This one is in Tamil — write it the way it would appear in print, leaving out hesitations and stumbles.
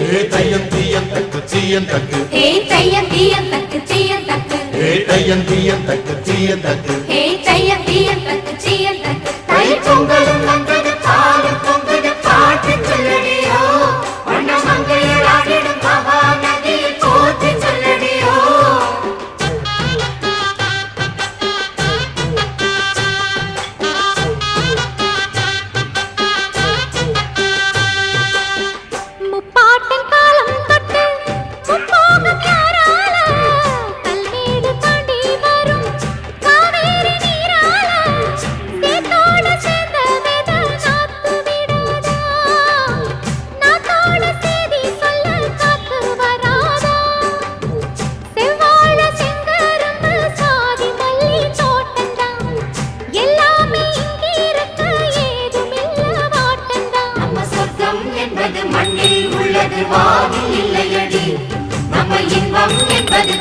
தையம் தீயம் தக்கு தீயம் தக்கு தையம் தீயம் தக்கு தீயம் தக்கு தையம் தீயம் தக்கு தீயம் தக்கு தையம் தீயம் தக்கு தீயம் தக்கு தை பொங்கலும் வந்தது பாலும் பொங்குது பாட்டு சொல்லடியோ வண்ண மங்கையர் ஆடிடும் மகா நதியில் போற்றி சொல்லடியோ முப்பாட்டின் காலம் தொட்டு முப்போகம் யாரால கல்மேடு தாண்டி வரும் காவேரி நீரால சேத்தோட சேர்ந்த வேத நாத்து விடாதா நாத்தோட சேதி சொல்ல காத்து வராதா செவ்வாழ செங்கரும்பு சாதி மல்லி தோட்டந்தான் எல்லாமே இங்கிருக்க ஏதுமில்ல வாட்டந்தான் நம்ம சொர்க்கம் என்பது மண்ணில் உள்ளது வானில் இல்லையடி நம்ம இன்பம் என்பது